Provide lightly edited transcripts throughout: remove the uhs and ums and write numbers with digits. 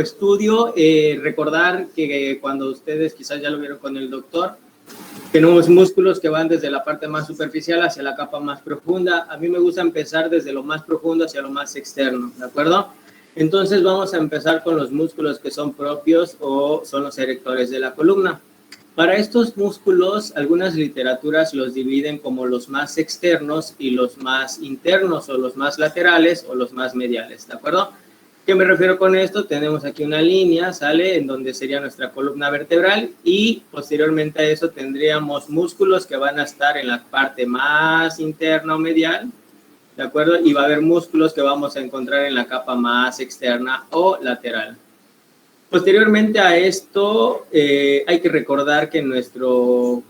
estudio, recordar que cuando ustedes quizás ya lo vieron con el doctor, tenemos músculos que van desde la parte más superficial hacia la capa más profunda. A mí me gusta empezar desde lo más profundo hacia lo más externo, ¿de acuerdo? Entonces vamos a empezar con los músculos que son propios o son los erectores de la columna. Para estos músculos, algunas literaturas los dividen como los más externos y los más internos, o los más laterales o los más mediales, ¿de acuerdo? ¿Qué me refiero con esto? Tenemos aquí una línea, ¿sale? En donde sería nuestra columna vertebral y posteriormente a eso tendríamos músculos que van a estar en la parte más interna o medial, ¿de acuerdo? Y va a haber músculos que vamos a encontrar en la capa más externa o lateral. Posteriormente a esto, hay que recordar que en nuestro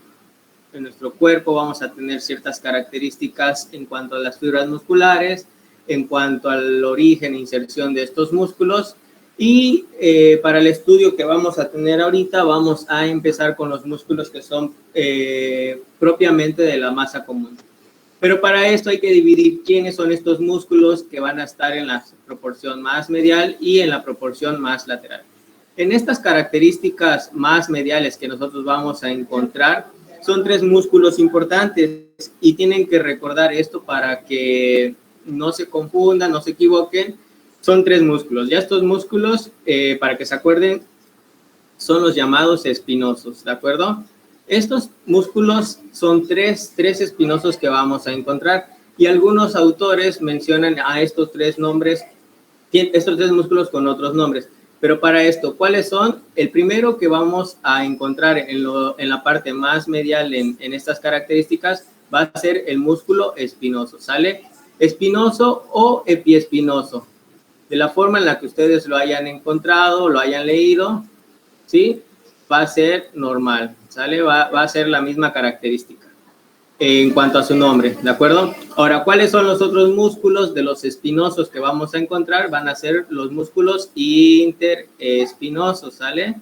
cuerpo vamos a tener ciertas características en cuanto a las fibras musculares, en cuanto al origen e inserción de estos músculos. Y para el estudio que vamos a tener ahorita, vamos a empezar con los músculos que son propiamente de la masa común. Pero para esto hay que dividir quiénes son estos músculos que van a estar en la proporción más medial y en la proporción más lateral. En estas características más mediales que nosotros vamos a encontrar, son tres músculos importantes y tienen que recordar esto para que no se confundan, no se equivoquen. Son tres músculos. Ya estos músculos, para que se acuerden, son los llamados espinosos, ¿de acuerdo? Estos músculos son tres espinosos que vamos a encontrar y algunos autores mencionan a estos tres nombres, estos tres músculos con otros nombres. Pero para esto, ¿cuáles son? El primero que vamos a encontrar en la parte más medial en estas características va a ser el músculo espinoso, ¿sale? Espinoso o epiespinoso, de la forma en la que ustedes lo hayan encontrado, lo hayan leído, ¿sí? Va a ser normal, ¿sale? Va a ser la misma característica en cuanto a su nombre, ¿de acuerdo? Ahora, ¿cuáles son los otros músculos de los espinosos que vamos a encontrar? Van a ser los músculos interespinosos, ¿sale?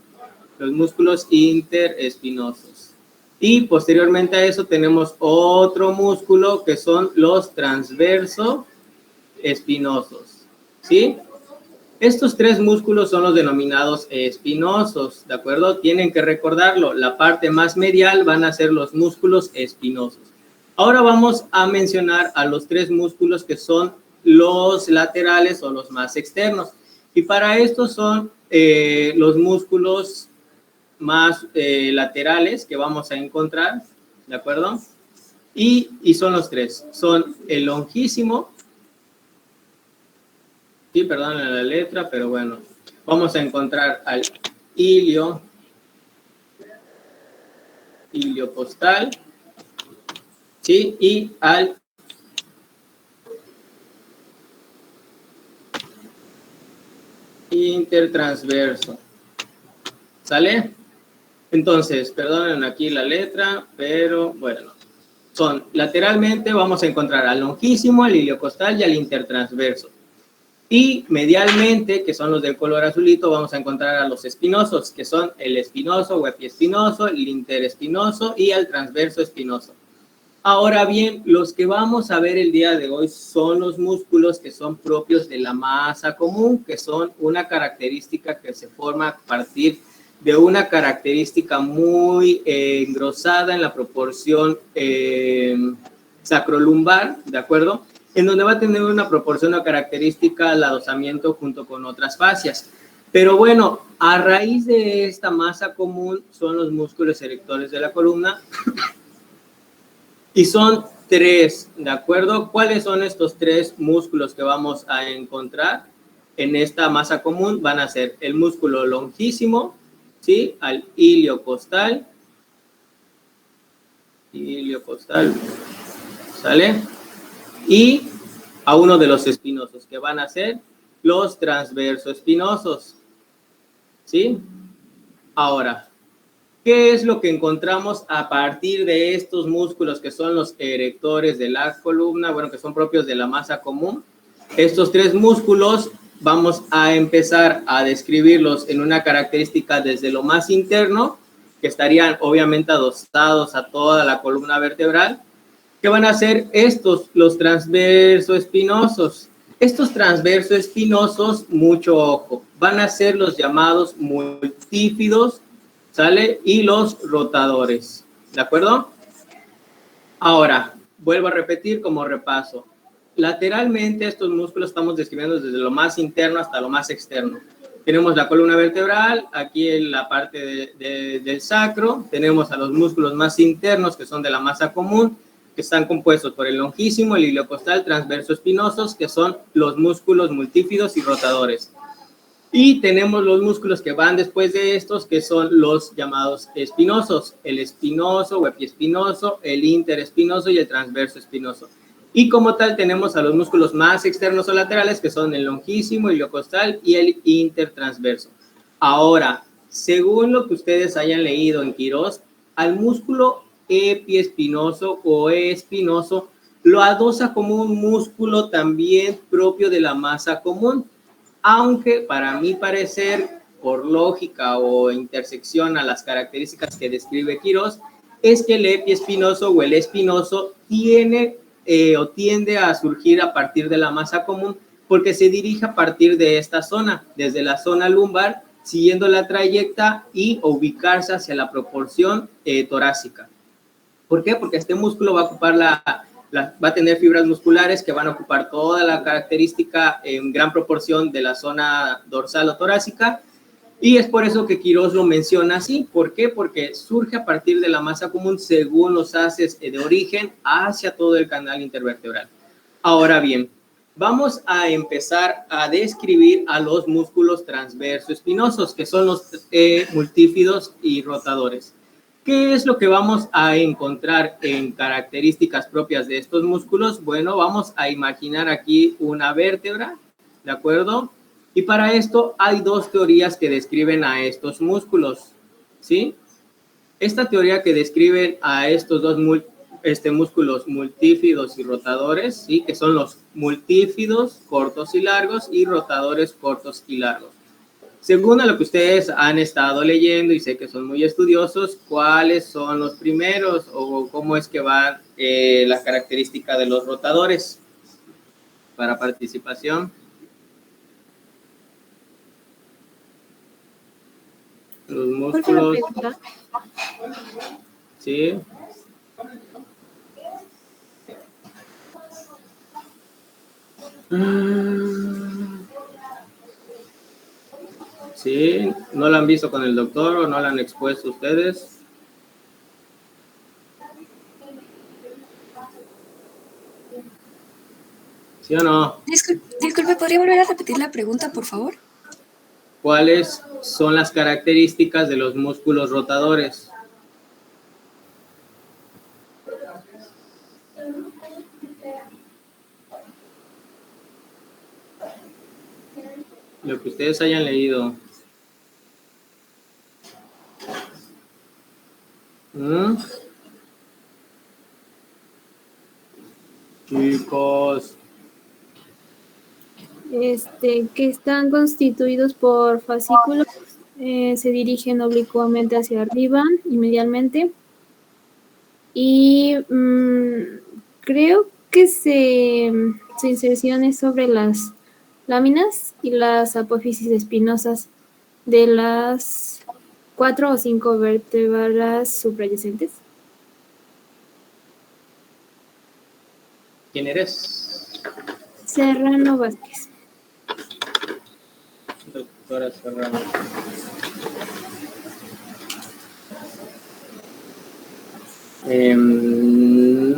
Los músculos interespinosos. Y posteriormente a eso tenemos otro músculo que son los transverso espinosos, ¿sí? Estos tres músculos son los denominados espinosos, ¿de acuerdo? Tienen que recordarlo, la parte más medial van a ser los músculos espinosos. Ahora vamos a mencionar a los tres músculos que son los laterales o los más externos. Y para esto son los músculos más laterales que vamos a encontrar, ¿de acuerdo? Y son los tres, son el longísimo, sí, perdón la letra, pero bueno, vamos a encontrar al iliocostal, sí, y al intertransverso, ¿sale? Entonces, perdonen aquí la letra, pero bueno, son lateralmente vamos a encontrar al longísimo, al iliocostal y al intertransverso. Y medialmente, que son los del color azulito, vamos a encontrar a los espinosos, que son el espinoso o epiespinoso, el interespinoso y el transverso espinoso. Ahora bien, los que vamos a ver el día de hoy son los músculos que son propios de la masa común, que son una característica que se forma a partir de una característica muy engrosada en la proporción sacrolumbar, ¿de acuerdo? En donde va a tener una proporción o característica al adosamiento junto con otras fascias. Pero bueno, a raíz de esta masa común son los músculos erectores de la columna y son tres, ¿de acuerdo? ¿Cuáles son estos tres músculos que vamos a encontrar en esta masa común? Van a ser el músculo longísimo, ¿sí? Al iliocostal, ¿sale? Y a uno de los espinosos, que van a ser los transverso espinosos, ¿sí? Ahora, ¿qué es lo que encontramos a partir de estos músculos que son los erectores de la columna? Bueno, que son propios de la masa común. Estos tres músculos vamos a empezar a describirlos en una característica desde lo más interno, que estarían obviamente adosados a toda la columna vertebral. ¿Qué van a hacer estos? Los transverso espinosos. Estos transversos espinosos, mucho ojo, van a ser los llamados multífidos, ¿sale? Y los rotadores, ¿de acuerdo? Ahora, vuelvo a repetir como repaso. Lateralmente, estos músculos estamos describiendo desde lo más interno hasta lo más externo. Tenemos la columna vertebral, aquí en la parte del sacro, tenemos a los músculos más internos, que son de la masa común, que están compuestos por el longísimo, el iliocostal, transverso espinosos, que son los músculos multífidos y rotadores. Y tenemos los músculos que van después de estos, que son los llamados espinosos, el espinoso o epiespinoso, el interespinoso y el transverso espinoso. Y como tal tenemos a los músculos más externos o laterales, que son el longísimo, el iliocostal y el intertransverso. Ahora, según lo que ustedes hayan leído en Quirós, al músculo epiespinoso o espinoso lo adosa como un músculo también propio de la masa común, aunque para mi parecer, por lógica o intersección a las características que describe Quirós, es que el epiespinoso o el espinoso tiene o tiende a surgir a partir de la masa común, porque se dirige a partir de esta zona, desde la zona lumbar, siguiendo la trayecta y ubicarse hacia la proporción torácica. ¿Por qué? Porque este músculo va a ocupar va a tener fibras musculares que van a ocupar toda la característica en gran proporción de la zona dorsal o torácica, y es por eso que Quirós lo menciona así. ¿Por qué? Porque surge a partir de la masa común según los haces de origen hacia todo el canal intervertebral. Ahora bien, vamos a empezar a describir a los músculos transverso espinosos, que son los multífidos y rotadores. ¿Qué es lo que vamos a encontrar en características propias de estos músculos? Bueno, vamos a imaginar aquí una vértebra, ¿de acuerdo? Y para esto hay dos teorías que describen a estos músculos, ¿sí? Esta teoría que describen a estos dos músculos multífidos y rotadores, ¿sí? Que son los multífidos cortos y largos y rotadores cortos y largos. Según a lo que ustedes han estado leyendo y sé que son muy estudiosos, ¿cuáles son los primeros o cómo es que va la característica de los rotadores para participación? Los músculos. Sí. Sí, ¿no la han visto con el doctor o no la han expuesto ustedes? ¿Sí o no? Disculpe, ¿podría volver a repetir la pregunta, por favor? ¿Cuáles son las características de los músculos rotadores? Lo que ustedes hayan leído. Chicos. Que están constituidos por fascículos, se dirigen oblicuamente hacia arriba y medialmente. Y creo que su inserción es sobre las láminas y las apófisis espinosas de las 4 o 5 vértebras subyacentes. ¿Quién eres? Serrano Vázquez. Doctora Serrano.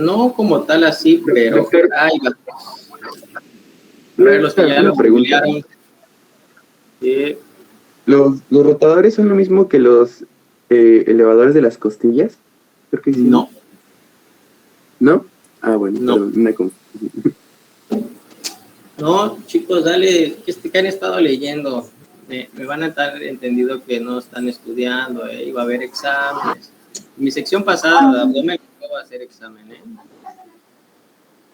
No como tal así, pero ay, los que ya lo preguntaron. ¿Los rotadores son lo mismo que los elevadores de las costillas? Creo que sí. No. ¿No? Ah, bueno, no. Una confusión. No, chicos, dale, que han estado leyendo. Me van a estar entendido que no están estudiando, iba a haber exámenes. Mi sección pasada, no me va a hacer examen,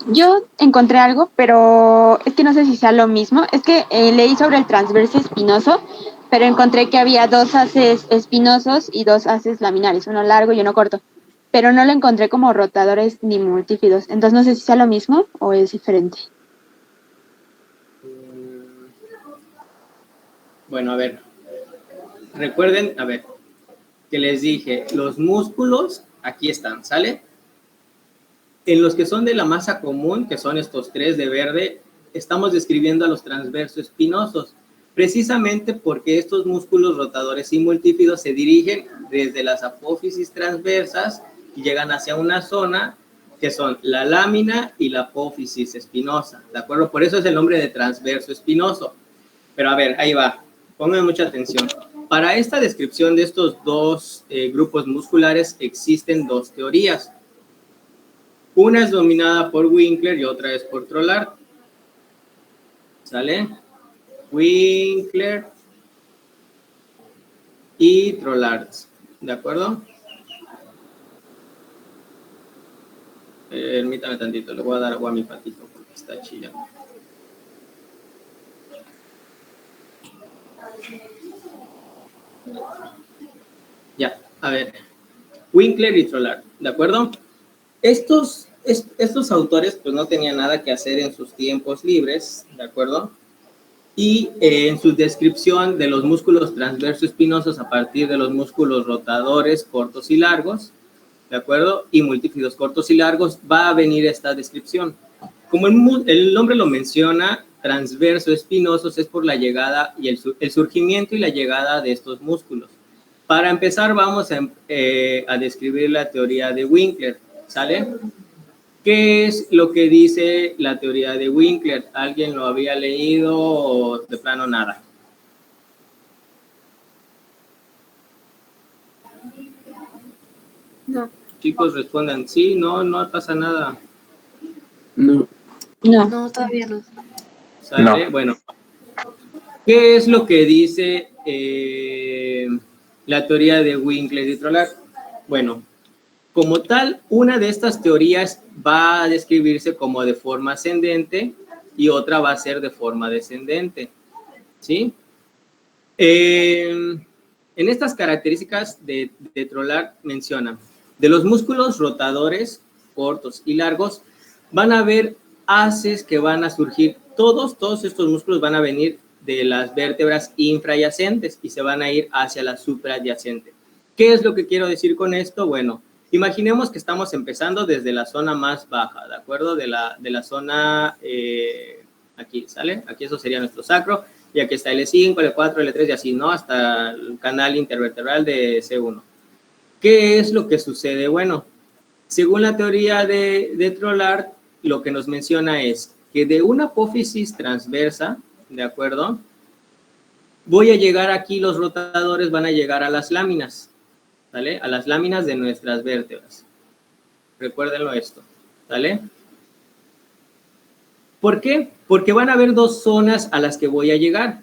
Yo encontré algo, pero es que no sé si sea lo mismo. Es que leí sobre el transverso espinoso, pero encontré que había 2 haces espinosos y 2 haces laminares, uno largo y uno corto. Pero no lo encontré como rotadores ni multífidos. Entonces no sé si sea lo mismo o es diferente. Bueno, a ver, recuerden, a ver, que les dije, los músculos aquí están, ¿sale? En los que son de la masa común, que son estos tres de verde, estamos describiendo a los transversos espinosos, precisamente porque estos músculos rotadores y multífidos se dirigen desde las apófisis transversas y llegan hacia una zona que son la lámina y la apófisis espinosa, ¿de acuerdo? Por eso es el nombre de transverso espinoso. Pero a ver, ahí va, pongan mucha atención. Para esta descripción de estos dos grupos musculares existen dos teorías. Una es dominada por Winkler y otra es por Trollard. ¿Sale? Winkler y Trollard. ¿De acuerdo? Permítame tantito, le voy a dar agua a mi patito porque está chillando. Ya, a ver. Winkler y Trollard, ¿de acuerdo? Estos autores pues no tenían nada que hacer en sus tiempos libres, ¿de acuerdo? Y en su descripción de los músculos transverso espinosos a partir de los músculos rotadores cortos y largos, ¿de acuerdo? Y multífidos cortos y largos, va a venir esta descripción. Como el nombre lo menciona, transverso espinosos es por la llegada y el surgimiento y la llegada de estos músculos. Para empezar, vamos a describir la teoría de Winkler, ¿sale? ¿Qué es lo que dice la teoría de Winkler? ¿Alguien lo había leído o de plano nada? No. Chicos, respondan sí, no, no pasa nada. No. No. No, todavía no. ¿Sale? No. Bueno, ¿qué es lo que dice la teoría de Winkler y Trollard? Bueno, como tal, una de estas teorías va a describirse como de forma ascendente y otra va a ser de forma descendente, ¿sí? En estas características de Trollard mencionan, de los músculos rotadores cortos y largos, van a haber haces que van a surgir, todos estos músculos van a venir de las vértebras infrayacentes y se van a ir hacia la suprayacente. ¿Qué es lo que quiero decir con esto? Bueno, imaginemos que estamos empezando desde la zona más baja, ¿de acuerdo? De la zona, aquí, ¿sale? Aquí eso sería nuestro sacro, y aquí está L5, L4, L3 y así, ¿no? Hasta el canal intervertebral de C1. ¿Qué es lo que sucede? Bueno, según la teoría de Trollard, lo que nos menciona es que de una apófisis transversa, ¿de acuerdo? Voy a llegar aquí, los rotadores van a llegar a las láminas, ¿vale? A las láminas de nuestras vértebras. Recuérdenlo esto, ¿vale? ¿Por qué? Porque van a haber dos zonas a las que voy a llegar.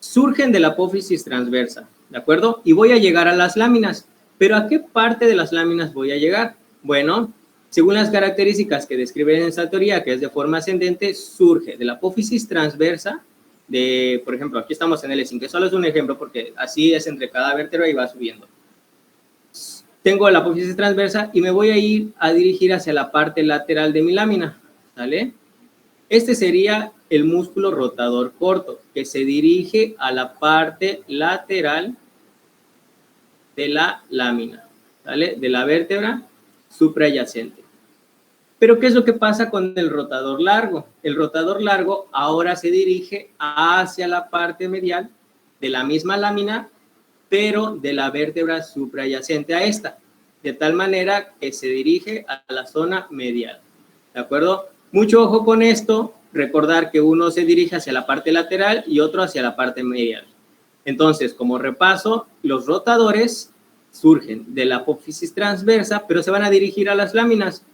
Surgen de la apófisis transversa, ¿de acuerdo? Y voy a llegar a las láminas. ¿Pero a qué parte de las láminas voy a llegar? Bueno, según las características que describen en esta teoría, que es de forma ascendente, surge de la apófisis transversa, por ejemplo, aquí estamos en L5, que solo es un ejemplo porque así es entre cada vértebra y va subiendo. Tengo la apófisis transversa y me voy a ir a dirigir hacia la parte lateral de mi lámina, ¿vale? Este sería el músculo rotador corto, que se dirige a la parte lateral de la lámina, ¿vale? De la vértebra suprayacente. Pero, ¿qué es lo que pasa con el rotador largo? El rotador largo ahora se dirige hacia la parte medial de la misma lámina, pero de la vértebra suprayacente a esta, de tal manera que se dirige a la zona medial, ¿de acuerdo? Mucho ojo con esto, recordar que uno se dirige hacia la parte lateral y otro hacia la parte medial. Entonces, como repaso, los rotadores surgen de la apófisis transversa, pero se van a dirigir a las láminas.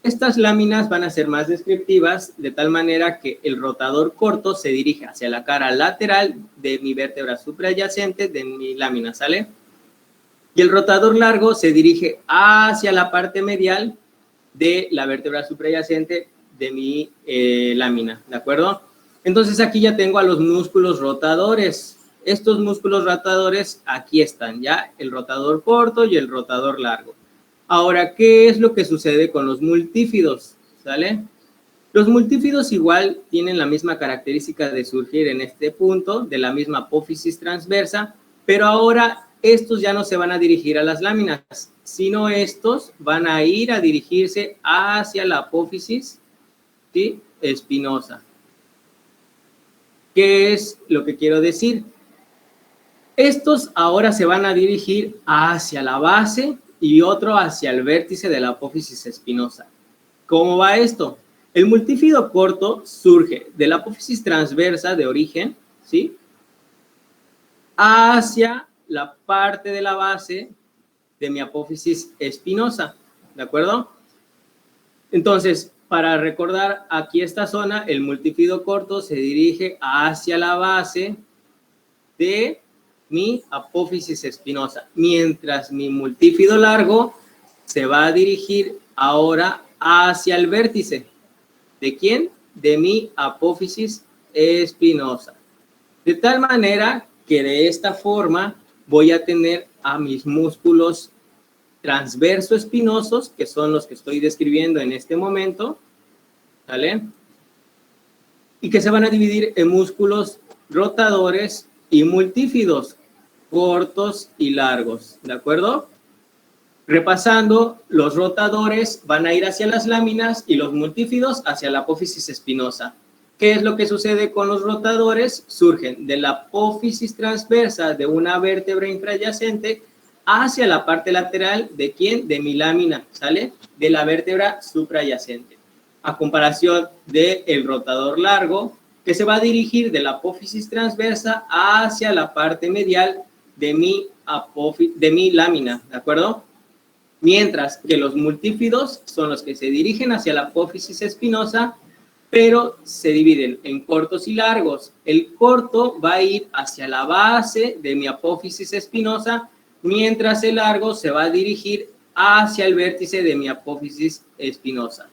Estas láminas van a ser más descriptivas, de tal manera que el rotador corto se dirige hacia la cara lateral de mi vértebra suprayacente de mi lámina, ¿sale? Y el rotador largo se dirige hacia la parte medial de la vértebra suprayacente de mi lámina, ¿de acuerdo? Entonces aquí ya tengo a los músculos rotadores. Estos músculos rotadores aquí están ya, el rotador corto y el rotador largo. Ahora, ¿qué es lo que sucede con los multífidos? ¿Sale? Los multífidos igual tienen la misma característica de surgir en este punto de la misma apófisis transversa, pero ahora estos ya no se van a dirigir a las láminas, sino estos van a ir a dirigirse hacia la apófisis, ¿sí?, espinosa. ¿Qué es lo que quiero decir? Estos ahora se van a dirigir hacia la base y otro hacia el vértice de la apófisis espinosa. ¿Cómo va esto? El multífido corto surge de la apófisis transversa de origen, ¿sí?, hacia la parte de la base de mi apófisis espinosa, ¿de acuerdo? Entonces, para recordar aquí esta zona, el multífido corto se dirige hacia la base de mi apófisis espinosa, mientras mi multífido largo se va a dirigir ahora hacia el vértice. ¿De quién? De mi apófisis espinosa. De tal manera que de esta forma voy a tener a mis músculos transverso espinosos, que son los que estoy describiendo en este momento, ¿vale? Y que se van a dividir en músculos rotadores y multífidos, cortos y largos, ¿de acuerdo? Repasando, los rotadores van a ir hacia las láminas y los multífidos hacia la apófisis espinosa. ¿Qué es lo que sucede con los rotadores? Surgen de la apófisis transversa de una vértebra infrayacente hacia la parte lateral de ¿quién? De mi lámina, ¿sale? De la vértebra suprayacente. A comparación del rotador largo, que se va a dirigir de la apófisis transversa hacia la parte medial de mi lámina, ¿de acuerdo? Mientras que los multífidos son los que se dirigen hacia la apófisis espinosa, pero se dividen en cortos y largos. El corto va a ir hacia la base de mi apófisis espinosa, mientras el largo se va a dirigir hacia el vértice de mi apófisis espinosa,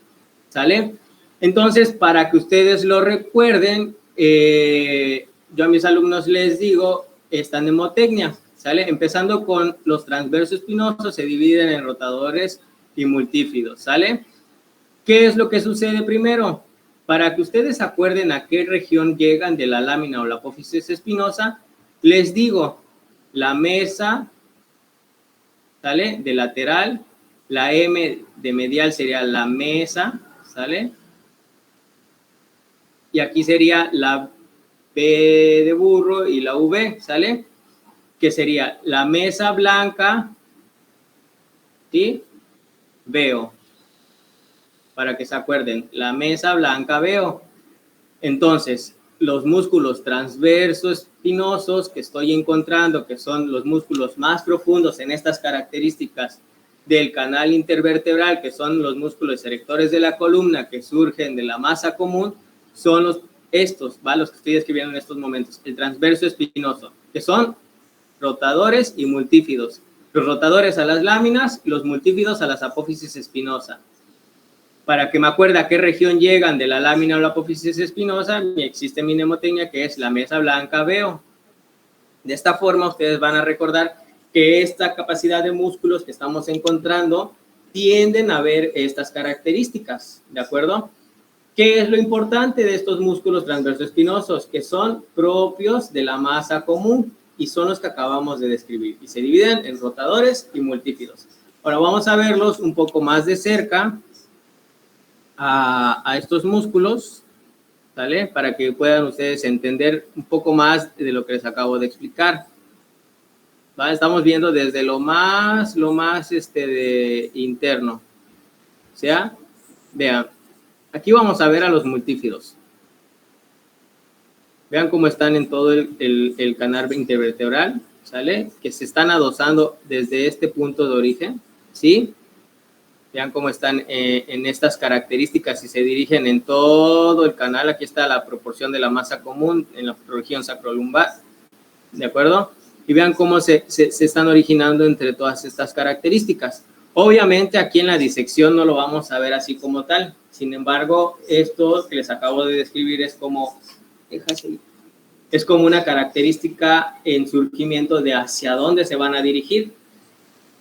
¿sale? Entonces, para que ustedes lo recuerden, yo a mis alumnos les digo esta mnemotecnia, ¿sale? Empezando con los transversos espinosos, se dividen en rotadores y multífidos, ¿sale? ¿Qué es lo que sucede primero? Para que ustedes se acuerden a qué región llegan de la lámina o la apófisis espinosa, les digo, la mesa, ¿sale? De lateral, la M de medial sería la mesa, ¿sale? Y aquí sería la B de burro y la V, ¿sale? Que sería la mesa blanca, ¿sí? Veo. Para que se acuerden, la mesa blanca veo. Entonces, los músculos transversos espinosos que estoy encontrando, que son los músculos más profundos en estas características del canal intervertebral, que son los músculos erectores de la columna que surgen de la masa común, son estos, ¿va? Los que estoy describiendo en estos momentos, el transverso espinoso, que son rotadores y multífidos. Los rotadores a las láminas, los multífidos a las apófisis espinosa. Para que me acuerde a qué región llegan de la lámina o la apófisis espinosa, existe mi mnemotecnia que es la mesa blanca veo. De esta forma ustedes van a recordar que esta capacidad de músculos que estamos encontrando tienden a ver estas características, ¿de acuerdo? ¿Qué es lo importante de estos músculos transversoespinosos? Que son propios de la masa común y son los que acabamos de describir y se dividen en rotadores y multífidos. Ahora vamos a verlos un poco más de cerca a estos músculos, ¿vale? Para que puedan ustedes entender un poco más de lo que les acabo de explicar. ¿Vale? Estamos viendo desde lo más de interno. O sea, vean, aquí vamos a ver a los multífidos. Vean cómo están en todo el canal intervertebral, ¿sale? Que se están adosando desde este punto de origen, ¿sí? Vean cómo están en estas características y se dirigen en todo el canal. Aquí está la proporción de la masa común en la región sacrolumbar, ¿de acuerdo? Y vean cómo se están originando entre todas estas características. Obviamente aquí en la disección no lo vamos a ver así como tal. Sin embargo, esto que les acabo de describir es como una característica en surgimiento de hacia dónde se van a dirigir.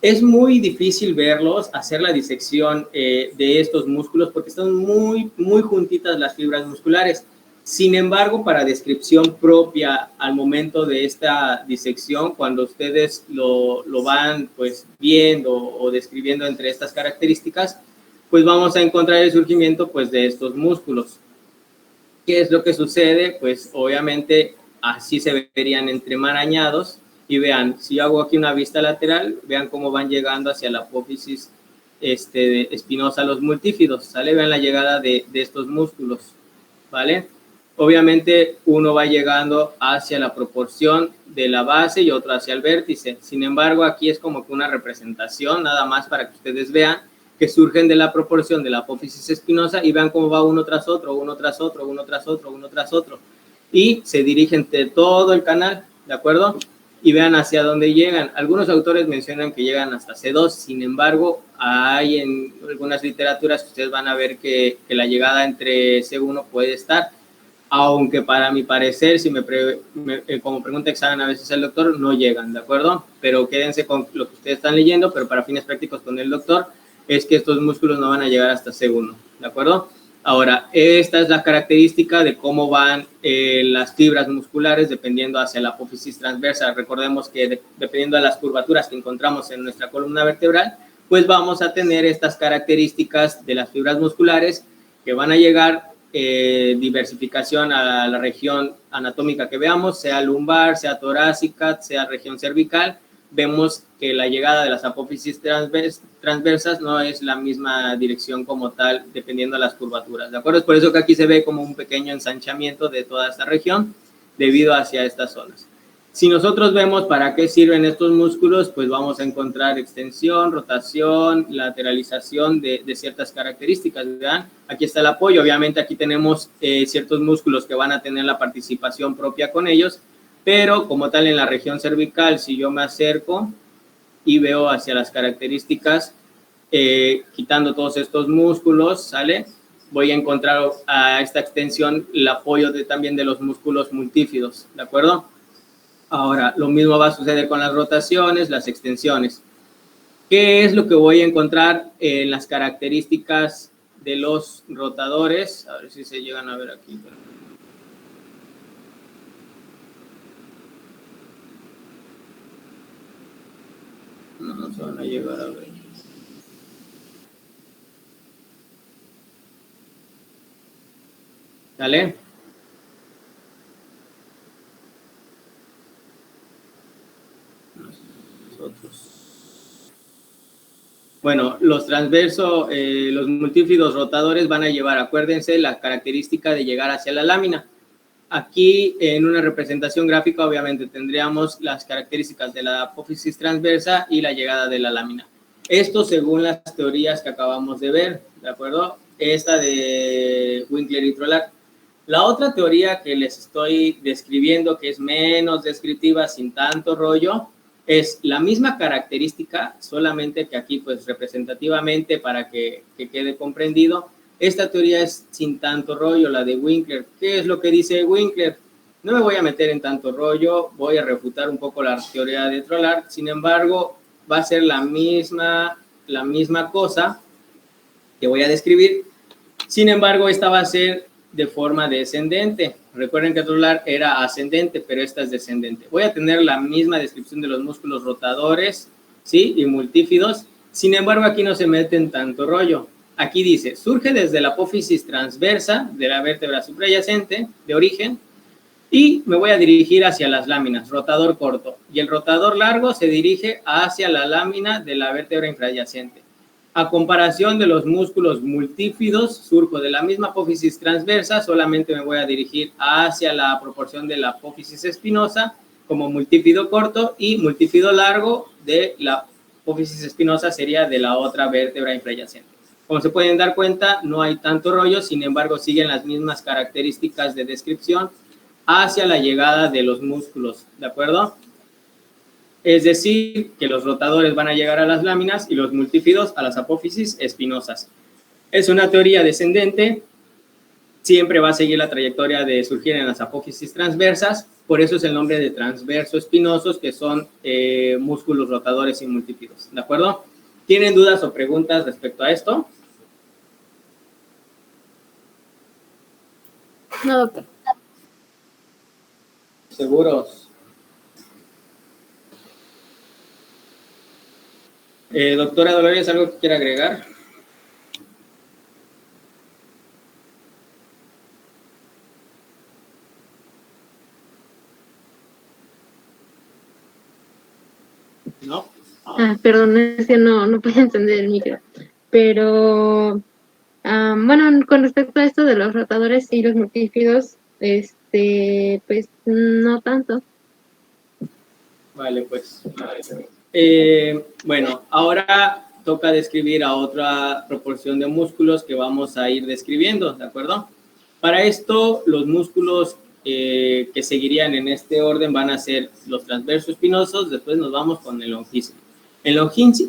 Es muy difícil verlos, hacer la disección de estos músculos porque están muy juntitas las fibras musculares. Sin embargo, para descripción propia al momento de esta disección, cuando ustedes lo van pues viendo o describiendo entre estas características, pues vamos a encontrar el surgimiento pues de estos músculos. ¿Qué es lo que sucede? Pues obviamente así se verían entremarañados. Y vean, si yo hago aquí una vista lateral, vean cómo van llegando hacia la apófisis espinosa los multífidos, ¿sale? Vean la llegada de estos músculos, ¿vale? Obviamente uno va llegando hacia la proporción de la base y otro hacia el vértice. Sin embargo, aquí es como que una representación, nada más para que ustedes vean que surgen de la proporción de la apófisis espinosa y vean cómo va uno tras otro, uno tras otro, uno tras otro, uno tras otro. Y se dirigen de todo el canal, ¿de acuerdo? Y vean hacia dónde llegan. Algunos autores mencionan que llegan hasta C2, sin embargo, hay en algunas literaturas que ustedes van a ver que la llegada entre C1 puede estar, aunque para mi parecer, si como pregunta examen a veces el doctor, no llegan, ¿de acuerdo? Pero quédense con lo que ustedes están leyendo, pero para fines prácticos con el doctor, es que estos músculos no van a llegar hasta C1, ¿de acuerdo? Ahora, esta es la característica de cómo van las fibras musculares dependiendo hacia la apófisis transversa. Recordemos que dependiendo de las curvaturas que encontramos en nuestra columna vertebral, pues vamos a tener estas características de las fibras musculares que van a llegar diversificación a la región anatómica que veamos, sea lumbar, sea torácica, sea región cervical. Vemos que la llegada de las apófisis transversas no es la misma dirección como tal, dependiendo de las curvaturas, ¿de acuerdo? Es por eso que aquí se ve como un pequeño ensanchamiento de toda esta región debido hacia estas zonas. Si nosotros vemos para qué sirven estos músculos, pues vamos a encontrar extensión, rotación, lateralización de ciertas características, ¿verdad? Aquí está el apoyo, obviamente aquí tenemos ciertos músculos que van a tener la participación propia con ellos, pero como tal en la región cervical, si yo me acerco y veo hacia las características, quitando todos estos músculos, ¿sale? Voy a encontrar a esta extensión el apoyo también de los músculos multífidos, ¿de acuerdo? Ahora, lo mismo va a suceder con las rotaciones, las extensiones. ¿Qué es lo que voy a encontrar en las características de los rotadores? A ver si se llegan a ver aquí. No se van a llegar a ver. ¿Sale? Bueno, los transversos, los multífidos rotadores van a llevar, acuérdense, la característica de llegar hacia la lámina. Aquí, en una representación gráfica, obviamente, tendríamos las características de la apófisis transversa y la llegada de la lámina. Esto según las teorías que acabamos de ver, ¿de acuerdo? Esta de Winkler y Trollard. La otra teoría que les estoy describiendo, que es menos descriptiva, sin tanto rollo, es la misma característica, solamente que aquí, pues, representativamente, para que quede comprendido, esta teoría es sin tanto rollo, la de Winkler. ¿Qué es lo que dice Winkler? No me voy a meter en tanto rollo, voy a refutar un poco la teoría de Trollard, sin embargo, va a ser la misma cosa que voy a describir, sin embargo, esta va a ser de forma descendente. Recuerden que Trollard era ascendente, pero esta es descendente. Voy a tener la misma descripción de los músculos rotadores, ¿sí? Y multífidos. Sin embargo, aquí no se mete en tanto rollo. Aquí dice, surge desde la apófisis transversa de la vértebra suprayacente de origen y me voy a dirigir hacia las láminas, rotador corto. Y el rotador largo se dirige hacia la lámina de la vértebra infrayacente. A comparación de los músculos multífidos, surjo de la misma apófisis transversa, solamente me voy a dirigir hacia la proporción de la apófisis espinosa como multífido corto y multífido largo de la apófisis espinosa sería de la otra vértebra infrayacente. Como se pueden dar cuenta, no hay tanto rollo, sin embargo, siguen las mismas características de descripción hacia la llegada de los músculos, ¿de acuerdo? Es decir, que los rotadores van a llegar a las láminas y los multífidos a las apófisis espinosas. Es una teoría descendente, siempre va a seguir la trayectoria de surgir en las apófisis transversas, por eso es el nombre de transverso espinosos, que son músculos rotadores y multífidos, ¿de acuerdo? ¿Tienen dudas o preguntas respecto a esto? No, doctor. ¿Seguros? Doctora Dolores, ¿algo que quiera agregar? ¿No? Perdón, es que no puedo encender el micro. Pero, bueno, con respecto a esto de los rotadores y los multífidos, pues no tanto. Vale, pues. Bueno, ahora toca describir a otra proporción de músculos que vamos a ir describiendo, ¿de acuerdo? Para esto, los músculos que seguirían en este orden van a ser los transversos espinosos, después nos vamos con el longísimo. El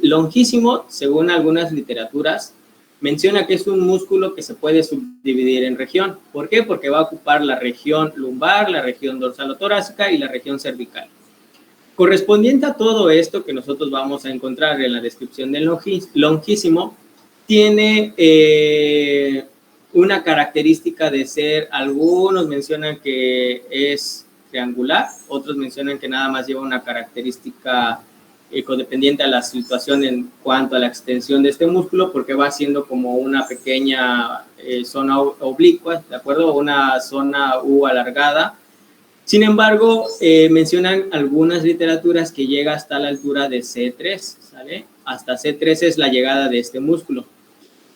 longísimo, según algunas literaturas, menciona que es un músculo que se puede subdividir en región. ¿Por qué? Porque va a ocupar la región lumbar, la región dorsalotorácica y la región cervical. Correspondiente a todo esto que nosotros vamos a encontrar en la descripción del longísimo, tiene una característica de ser, algunos mencionan que es triangular, otros mencionan que nada más lleva una característica codependiente a la situación en cuanto a la extensión de este músculo, porque va siendo como una pequeña zona oblicua, ¿de acuerdo? Una zona U alargada. Sin embargo, mencionan algunas literaturas que llega hasta la altura de C3, ¿sale? Hasta C3 es la llegada de este músculo.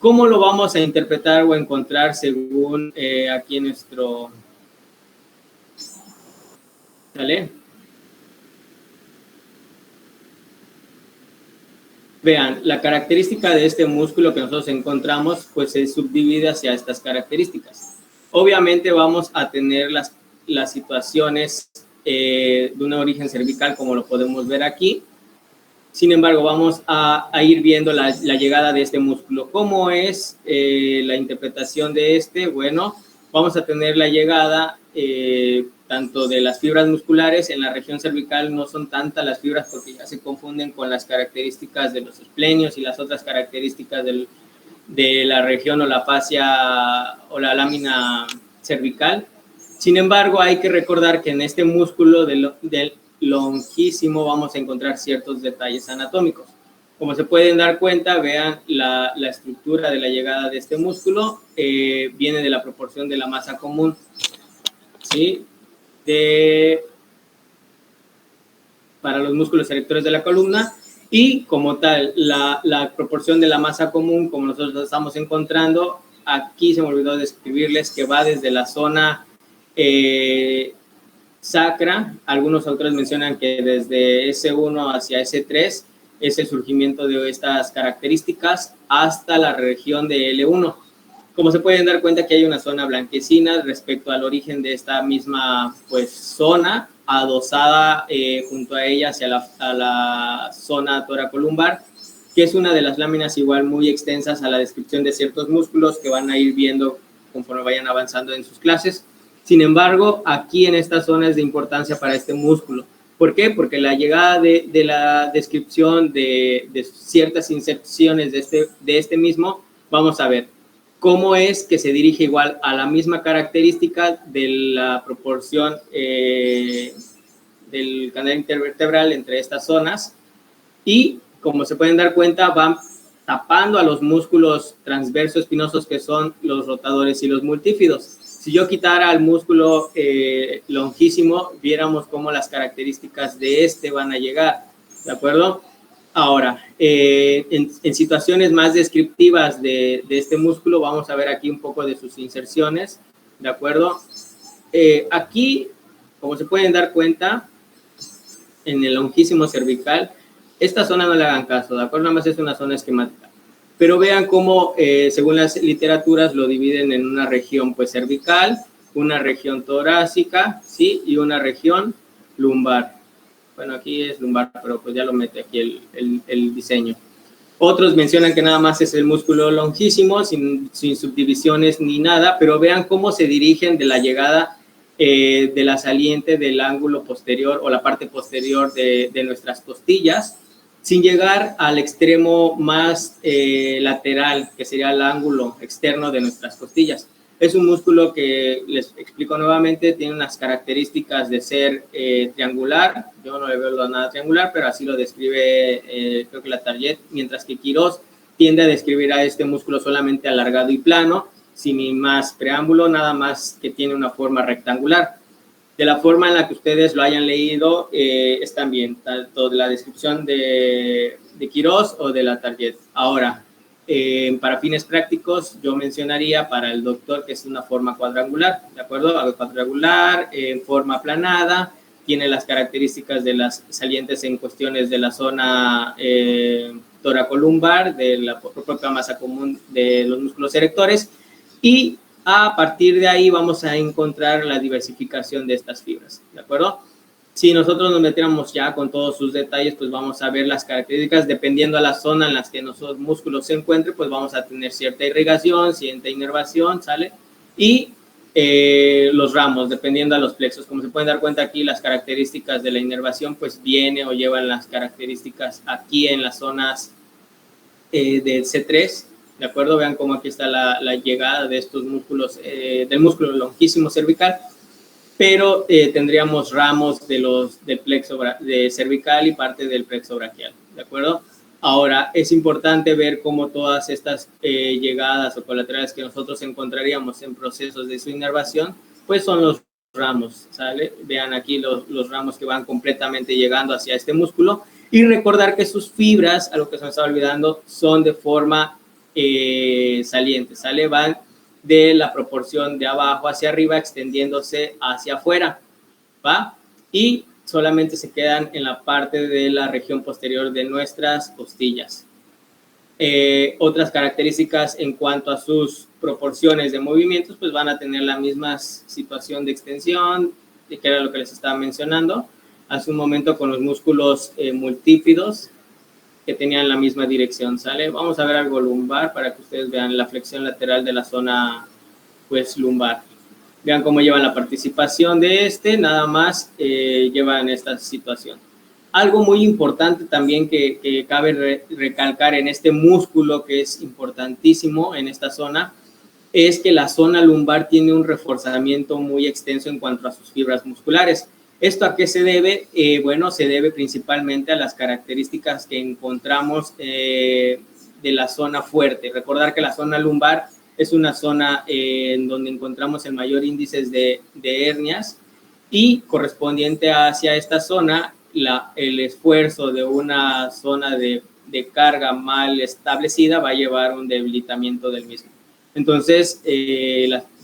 ¿Cómo lo vamos a interpretar o encontrar según aquí en nuestro... ¿Sale? Vean, la característica de este músculo que nosotros encontramos, pues se subdivide hacia estas características. Obviamente vamos a tener las situaciones de un origen cervical, como lo podemos ver aquí. Sin embargo, vamos a ir viendo la llegada de este músculo. ¿Cómo es la interpretación de este? Bueno, vamos a tener la llegada tanto de las fibras musculares. En la región cervical no son tantas las fibras porque ya se confunden con las características de los esplenios y las otras características de la región o la fascia o la lámina cervical. Sin embargo, hay que recordar que en este músculo del longísimo vamos a encontrar ciertos detalles anatómicos. Como se pueden dar cuenta, vean la estructura de la llegada de este músculo, viene de la proporción de la masa común, ¿sí? Para los músculos erectores de la columna, y como tal, la proporción de la masa común, como nosotros estamos encontrando, aquí se me olvidó describirles que va desde la zona sacra. Algunos autores mencionan que desde S1 hacia S3 es el surgimiento de estas características hasta la región de L1. Como se pueden dar cuenta que hay una zona blanquecina respecto al origen de esta misma pues, zona, adosada junto a ella hacia la zona toracolumbar, que es una de las láminas igual muy extensas a la descripción de ciertos músculos que van a ir viendo conforme vayan avanzando en sus clases. Sin embargo, aquí en esta zona es de importancia para este músculo. ¿Por qué? Porque la llegada de la descripción de ciertas inserciones de este mismo, vamos a ver cómo es que se dirige igual a la misma característica de la proporción del canal intervertebral entre estas zonas, y como se pueden dar cuenta, van tapando a los músculos transversos espinosos que son los rotadores y los multífidos. Si yo quitara el músculo longísimo, viéramos cómo las características de este van a llegar, ¿de acuerdo? Ahora, en situaciones más descriptivas de este músculo, vamos a ver aquí un poco de sus inserciones, ¿de acuerdo? Aquí, como se pueden dar cuenta, en el longísimo cervical, esta zona no le hagan caso, ¿de acuerdo? Nada más es una zona esquemática. Pero vean cómo, según las literaturas, lo dividen en una región pues, cervical, una región torácica, ¿sí? Y una región lumbar. Bueno, aquí es lumbar, pero pues ya lo mete aquí el diseño. Otros mencionan que nada más es el músculo longísimo, sin subdivisiones ni nada, pero vean cómo se dirigen de la llegada de la saliente del ángulo posterior o la parte posterior de nuestras costillas, sin llegar al extremo más lateral, que sería el ángulo externo de nuestras costillas. Es un músculo que, les explico nuevamente, tiene unas características de ser triangular. Yo no le veo nada triangular, pero así lo describe, creo que la Target, mientras que Quirós tiende a describir a este músculo solamente alargado y plano, sin más preámbulo, nada más que tiene una forma rectangular. De la forma en la que ustedes lo hayan leído, están bien, tanto de la descripción de Quirós o de la Target. Ahora, para fines prácticos, yo mencionaría para el doctor que es una forma cuadrangular, ¿de acuerdo? Cuadrangular, en forma aplanada, tiene las características de las salientes en cuestiones de la zona toracolumbar, de la propia masa común de los músculos erectores, y a partir de ahí vamos a encontrar la diversificación de estas fibras, ¿de acuerdo? Si nosotros nos metiéramos ya con todos sus detalles, pues vamos a ver las características, dependiendo a la zona en las que nuestros músculos se encuentren, pues vamos a tener cierta irrigación, cierta inervación, ¿sale? Y los ramos, dependiendo a los plexos. Como se pueden dar cuenta aquí, las características de la inervación, pues viene o llevan las características aquí en las zonas del C3, ¿de acuerdo? Vean cómo aquí está la llegada de estos músculos, del músculo longísimo cervical, pero tendríamos ramos del plexo cervical y parte del plexo braquial, ¿de acuerdo? Ahora, es importante ver cómo todas estas llegadas o colaterales que nosotros encontraríamos en procesos de su inervación, pues son los ramos, ¿sale? Vean aquí los ramos que van completamente llegando hacia este músculo, y recordar que sus fibras, algo que se me estaba olvidando, son de forma saliente, ¿sale? Van de la proporción de abajo hacia arriba, extendiéndose hacia afuera, ¿va? Y solamente se quedan en la parte de la región posterior de nuestras costillas. Otras características en cuanto a sus proporciones de movimientos, pues van a tener la misma situación de extensión, que era lo que les estaba mencionando hace un momento con los músculos multífidos, que tenían la misma dirección, ¿sale? Vamos a ver algo lumbar para que ustedes vean la flexión lateral de la zona, pues, lumbar. Vean cómo llevan la participación de nada más llevan esta situación. Algo muy importante también que cabe recalcar en este músculo, que es importantísimo en esta zona, es que la zona lumbar tiene un reforzamiento muy extenso en cuanto a sus fibras musculares. ¿Esto a qué se debe? Bueno, se debe principalmente a las características que encontramos de la zona fuerte. Recordar que la zona lumbar es una zona en donde encontramos el mayor índice de hernias, y correspondiente hacia esta zona, el esfuerzo de una zona de carga mal establecida va a llevar un debilitamiento del mismo. Entonces,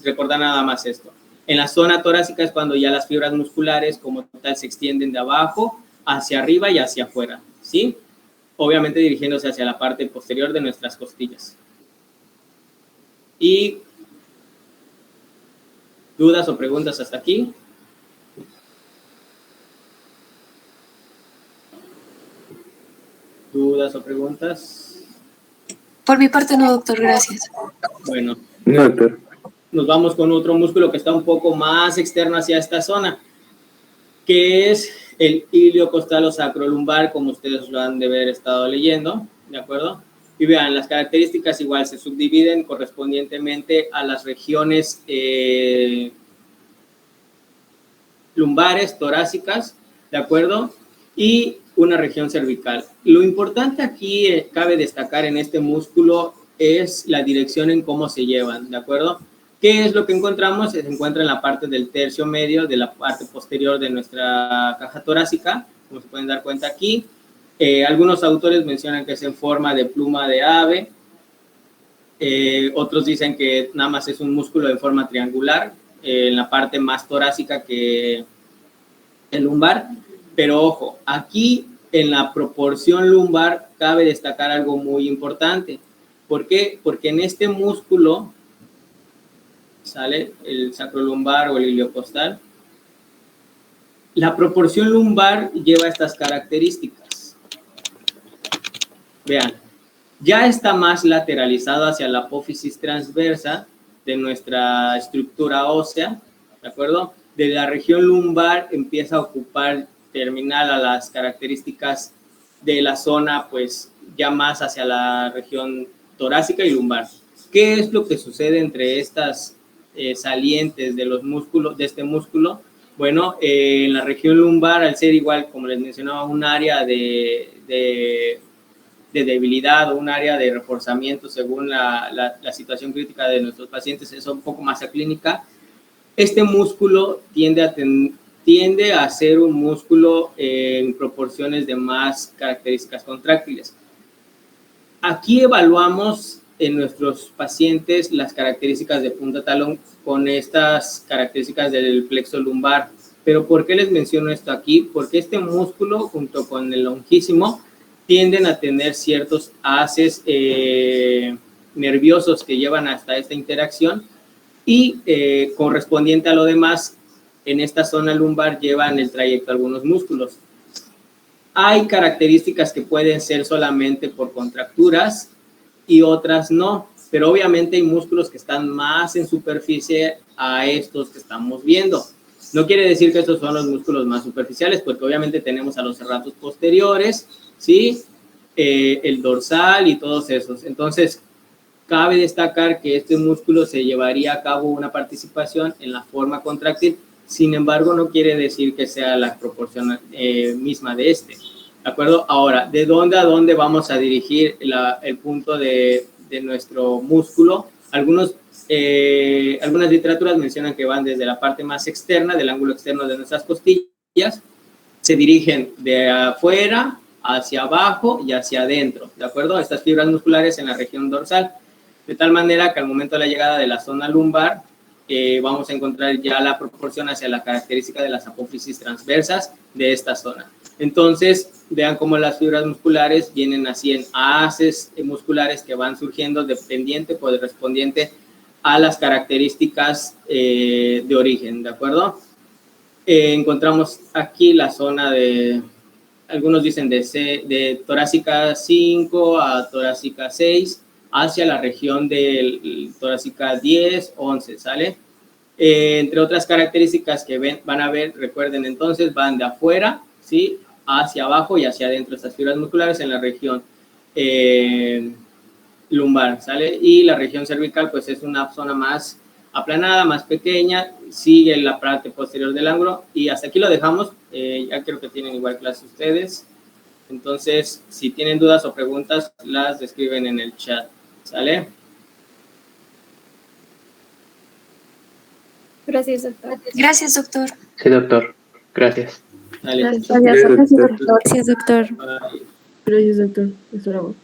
recordar nada más esto. En la zona torácica es cuando ya las fibras musculares como tal se extienden de abajo hacia arriba y hacia afuera, ¿sí? Obviamente dirigiéndose hacia la parte posterior de nuestras costillas. ¿Y dudas o preguntas hasta aquí? ¿Dudas o preguntas? Por mi parte no, doctor, gracias. Bueno. No, doctor. Nos vamos con otro músculo que está un poco más externo hacia esta zona, que es el iliocostalosacrolumbar, como ustedes lo han de haber estado leyendo, ¿de acuerdo? Y vean, las características igual se subdividen correspondientemente a las regiones lumbares, torácicas, ¿de acuerdo? Y una región cervical. Lo importante aquí, cabe destacar en este músculo, es la dirección en cómo se llevan, ¿de acuerdo? ¿Qué es lo que encontramos? Se encuentra en la parte del tercio medio, de la parte posterior de nuestra caja torácica, como se pueden dar cuenta aquí. Algunos autores mencionan que es en forma de pluma de ave. Otros dicen que nada más es un músculo de forma triangular, en la parte más torácica que el lumbar. Pero ojo, aquí en la proporción lumbar cabe destacar algo muy importante. ¿Por qué? Porque en este músculo, ¿sale? El sacrolumbar o el iliocostal, la proporción lumbar lleva estas características. Vean, ya está más lateralizado hacia la apófisis transversa de nuestra estructura ósea, ¿de acuerdo? de la región lumbar empieza a ocupar terminal a las características de la zona, pues ya más hacia la región torácica y lumbar. ¿Qué es lo que sucede entre estas salientes de los músculos, de este músculo? Bueno, en la región lumbar, al ser igual, como les mencionaba, un área de debilidad o un área de reforzamiento según la situación crítica de nuestros pacientes, es un poco más aclínica, este músculo tiende a ser un músculo en proporciones de más características contráctiles. Aquí evaluamos en nuestros pacientes las características de punta talón con estas características del plexo lumbar. Pero ¿por qué les menciono esto aquí? Porque este músculo junto con el longísimo tienden a tener ciertos haces nerviosos que llevan hasta esta interacción y correspondiente a lo demás, en esta zona lumbar llevan el trayecto algunos músculos. Hay características que pueden ser solamente por contracturas y otras no, pero obviamente hay músculos que están más en superficie a estos que estamos viendo. No quiere decir que estos son los músculos más superficiales, porque obviamente tenemos a los serratos posteriores, ¿sí? El dorsal y todos esos. Entonces, cabe destacar que este músculo se llevaría a cabo una participación en la forma contráctil, sin embargo, no quiere decir que sea la proporción misma de este. ¿De acuerdo? Ahora, ¿de dónde a dónde vamos a dirigir el punto de nuestro músculo? Algunas literaturas mencionan que van desde la parte más externa, del ángulo externo de nuestras costillas, se dirigen de afuera hacia abajo y hacia adentro, ¿de acuerdo? Estas fibras musculares en la región dorsal, de tal manera que al momento de la llegada de la zona lumbar, vamos a encontrar ya la proporción hacia la característica de las apófisis transversas de esta zona. Entonces, vean cómo las fibras musculares vienen así en haces musculares que van surgiendo dependiente o correspondiente a las características de origen, ¿de acuerdo? Encontramos aquí la zona de, algunos dicen de torácica 5 a torácica 6, hacia la región de torácica 10, 11, ¿sale? Entre otras características que van a ver, recuerden entonces, van de afuera, ¿sí? Hacia abajo y hacia adentro, estas fibras musculares en la región lumbar, ¿sale? Y la región cervical, pues es una zona más aplanada, más pequeña, sigue la parte posterior del ángulo, y hasta aquí lo dejamos. Ya creo que tienen igual clase ustedes. Entonces, si tienen dudas o preguntas, las escriben en el chat, ¿sale? Gracias, doctor. Gracias, doctor. Sí, doctor. Gracias. Dale. Gracias. Gracias, doctor. Gracias, doctor. Bye. Gracias, doctor. Hasta luego.